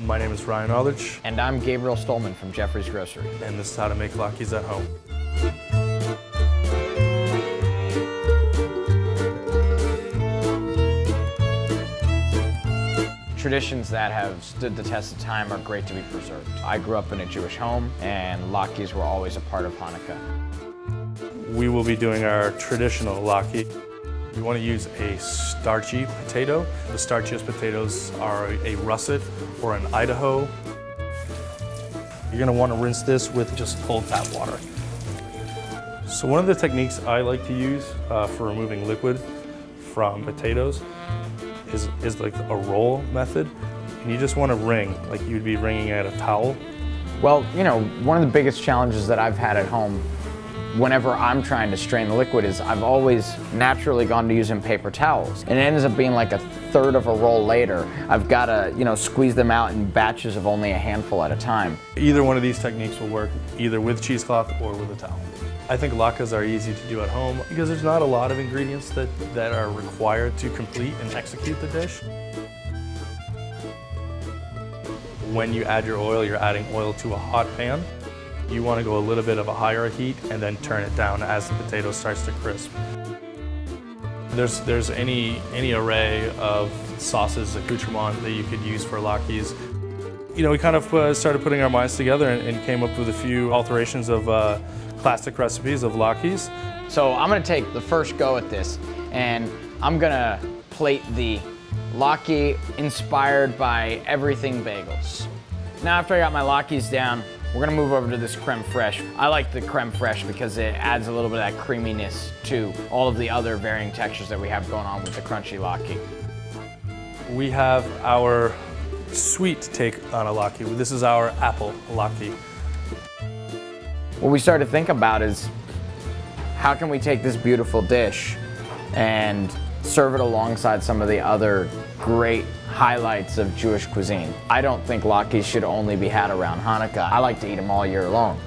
My name is Ryan Aldrich, And I'm Gabriel Stulman from Jeffrey's Grocery. and this is how to make Latkes at home. Traditions that have stood the test of time are great to be preserved. I grew up in a Jewish home, and latkes were always a part of Hanukkah. We will be doing our traditional latke. You want to use a starchy potato. The starchiest potatoes are a russet or an Idaho. You're going to want to rinse this with just cold tap water. So one of the techniques I like to use for removing liquid from potatoes is like a roll method. And you just want to wring, like you'd be wringing at a towel. Well, you know, one of the biggest challenges that I've had at home whenever I'm trying to strain the liquid is I've always naturally gone to using paper towels. And it ends up being like a third of a roll later. I've got to, squeeze them out in batches of only a handful at a time. Either one of these techniques will work, either with cheesecloth or with a towel. I think latkes are easy to do at home because there's not a lot of ingredients that are required to complete and execute the dish. When you add your oil, you're adding oil to a hot pan. You want to go a little bit of a higher heat and then turn it down as the potato starts to crisp. There's any array of sauces, accoutrement that you could use for latkes. We kind of started putting our minds together and came up with a few alterations of classic recipes of latkes. So I'm gonna take the first go at this, and I'm gonna plate the latke inspired by everything bagels. Now after I got my latkes down, we're gonna move over to this creme fraiche. I like the creme fraiche because it adds a little bit of that creaminess to all of the other varying textures that we have going on with the crunchy latke. We have our sweet take on a latke. This is our apple latke. What we started to think about is how can we take this beautiful dish and serve it alongside some of the other great highlights of Jewish cuisine. I don't think latkes should only be had around Hanukkah. I like to eat them all year long.